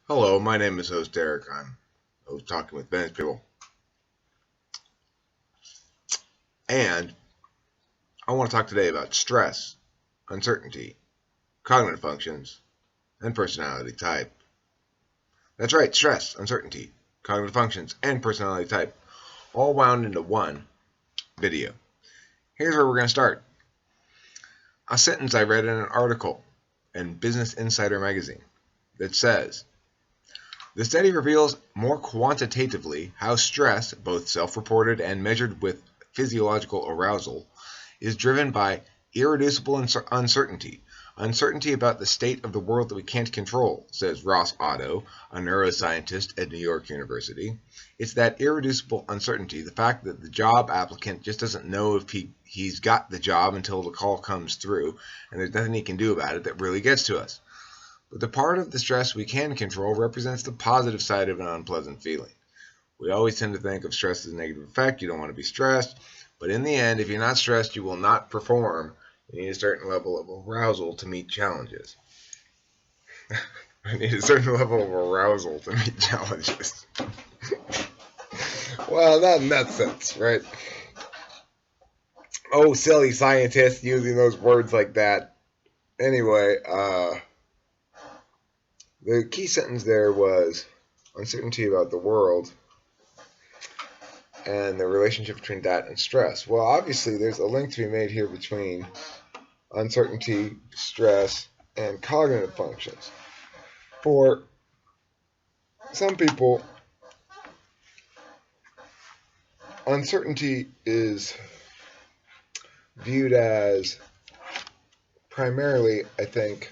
Hello, my name is host Derek. I was talking with business people, and I want to talk today about stress, uncertainty, cognitive functions, and personality type. That's right, stress, uncertainty, cognitive functions, and personality type, all wound into one video. Here's where we're going to start. A sentence I read in an article in Business Insider magazine that says, the study reveals more quantitatively how stress, both self-reported and measured with physiological arousal, is driven by irreducible uncertainty. Uncertainty about the state of the world that we can't control, says Ross Otto, a neuroscientist at New York University. It's that irreducible uncertainty, the fact that the job applicant just doesn't know if he's got the job until the call comes through, and there's nothing he can do about it, that really gets to us. But the part of the stress we can control represents the positive side of an unpleasant feeling. We always tend to think of stress as a negative effect. You don't want to be stressed. But in the end, if you're not stressed, you will not perform. You need a certain level of arousal to meet challenges. I need a certain level of arousal to meet challenges. Well, not in that sense, right? Oh, silly scientists using those words like that. Anyway, the key sentence there was uncertainty about the world and the relationship between that and stress. Well, obviously, there's a link to be made here between uncertainty, stress, and cognitive functions. For some people, uncertainty is viewed as primarily, I think,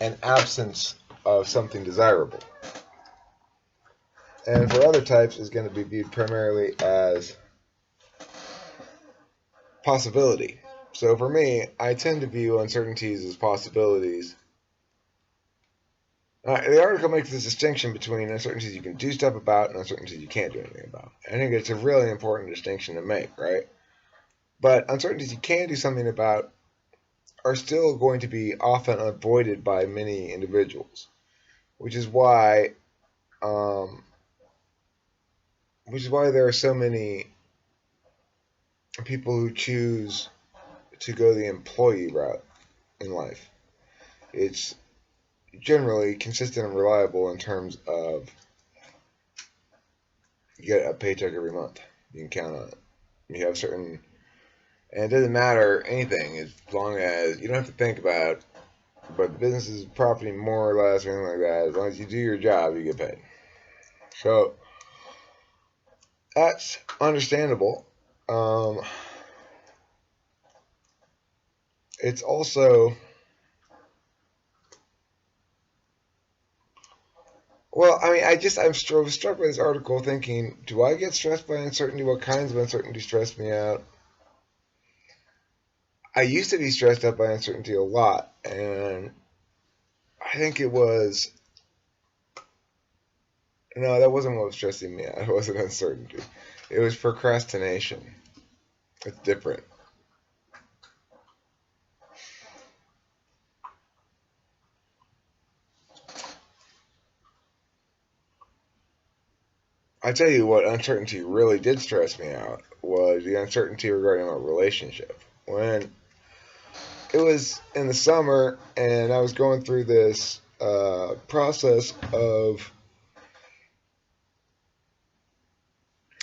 an absence of something desirable. And for other types, is going to be viewed primarily as possibility. So for me, I tend to view uncertainties as possibilities. The article makes this distinction between uncertainties you can do stuff about and uncertainties you can't do anything about. I think it's a really important distinction to make, right? But uncertainties you can do something about are still going to be often avoided by many individuals, which is why there are so many people who choose to go the employee route in life. It's generally consistent and reliable in terms of you get a paycheck every month. You can count on it. You have certain, and it doesn't matter anything as long as you don't have to think about, but the business is profiting more or less or anything like that. As long as you do your job, you get paid. So that's understandable. It's also, well, I mean, I'm struck by this article thinking, do I get stressed by uncertainty? What kinds of uncertainty stress me out? I used to be stressed out by uncertainty a lot, and I think it was, no, that wasn't what was stressing me out. It wasn't uncertainty. It was procrastination. It's different. I tell you what uncertainty really did stress me out was the uncertainty regarding my relationship. When it was in the summer and I was going through this process of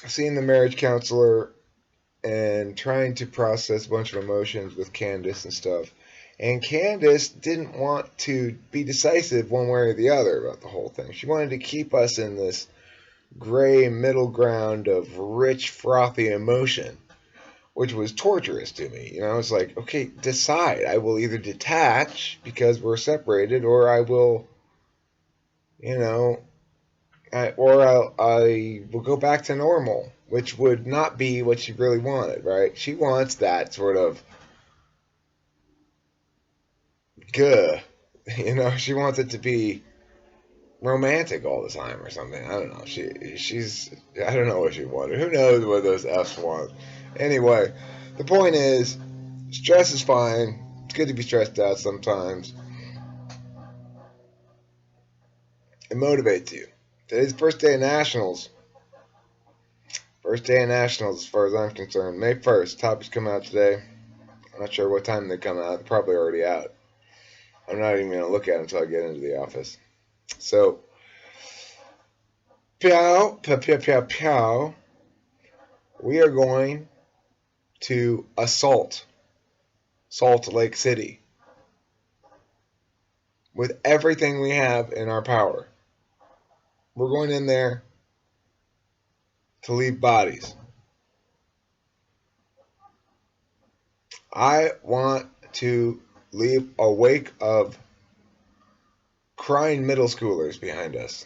seeing the marriage counselor and trying to process a bunch of emotions with Candace and stuff. And Candace didn't want to be decisive one way or the other about the whole thing. She wanted to keep us in this gray middle ground of rich, frothy emotion, which was torturous to me. You know, it's like, okay, decide. I will either detach because we're separated, or I will, you know, I will go back to normal, which would not be what she really wanted, right? She wants that sort of good, you know. She wants it to be romantic all the time or something. I don't know. She's I don't know what she wanted. Who knows what those F's want? Anyway, the point is, stress is fine. It's good to be stressed out sometimes. It motivates you. Today's the first day of nationals. First day of nationals, as far as I'm concerned. May 1st. Topics come out today. I'm not sure what time they come out. They're probably already out. I'm not even going to look at them until I get into the office. So, pow, pow, pow, pow, pow. We are going to assault Salt Lake City with everything we have in our power. We're going in there to leave bodies. I want to leave a wake of crying middle schoolers behind us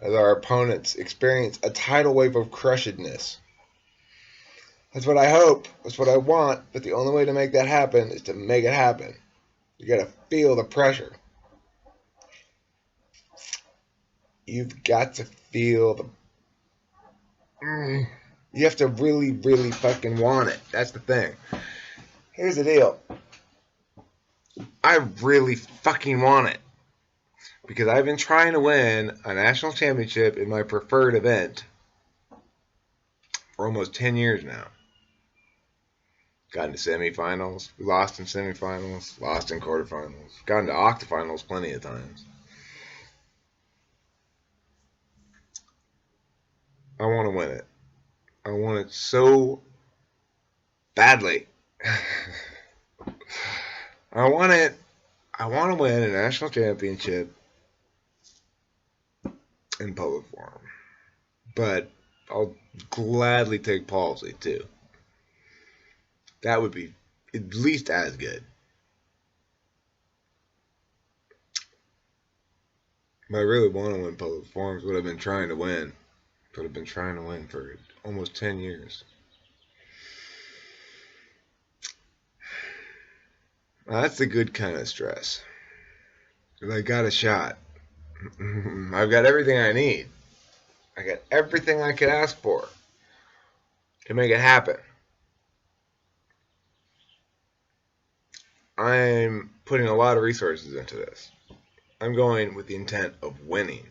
as our opponents experience a tidal wave of crushedness. That's what I hope. That's what I want. But the only way to make that happen is to make it happen. You got to feel the pressure. You've got to feel the... You have to really, really fucking want it. That's the thing. Here's the deal. I really fucking want it. Because I've been trying to win a national championship in my preferred event for almost 10 years now. Gotten to semifinals, lost in semifinals, lost in quarterfinals, gotten to octafinals plenty of times. I want to win it. I want it so badly. I want it. I want to win a national championship in public forum. But I'll gladly take palsy too. That would be at least as good. But I really want to win public forums. What I've been trying to win. What I've been trying to win for almost 10 years. Now, that's the good kind of stress. Because I got a shot. I've got everything I need. I got everything I could ask for to make it happen. I'm putting a lot of resources into this. I'm going with the intent of winning.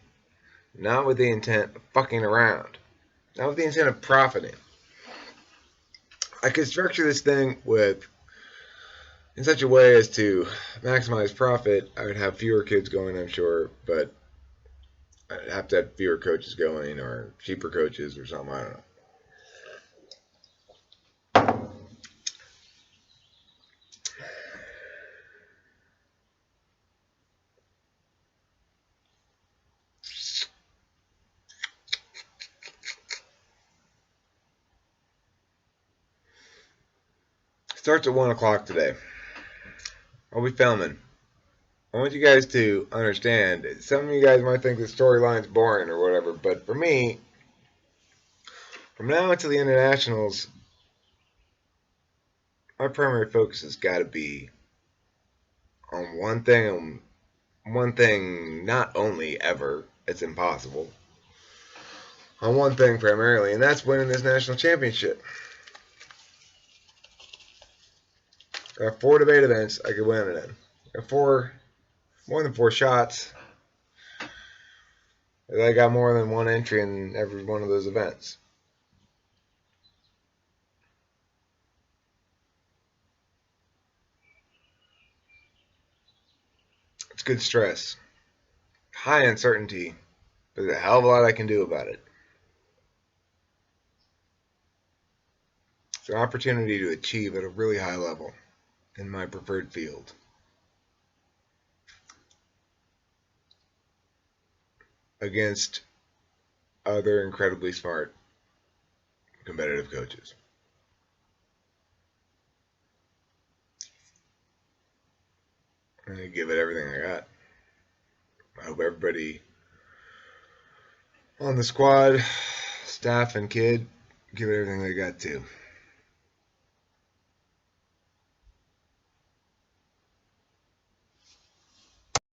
Not with the intent of fucking around. Not with the intent of profiting. I could structure this thing in such a way as to maximize profit. I would have fewer kids going, I'm sure, but I'd have to have fewer coaches going or cheaper coaches or something. I don't know. Starts at 1 o'clock today. I'll be filming. I want you guys to understand, some of you guys might think the storyline's boring or whatever, but for me, from now until the internationals, my primary focus has got to be on one thing not only ever, it's impossible, on one thing primarily, and that's winning this national championship. I have 4 debate events I could win it in. I have more than 4 shots. I got more than 1 entry in every one of those events. It's good stress. High uncertainty. But there's a hell of a lot I can do about it. It's an opportunity to achieve at a really high level in my preferred field. Against other incredibly smart competitive coaches. I'm going to give it everything I got. I hope everybody on the squad, staff and kid, give it everything they got too.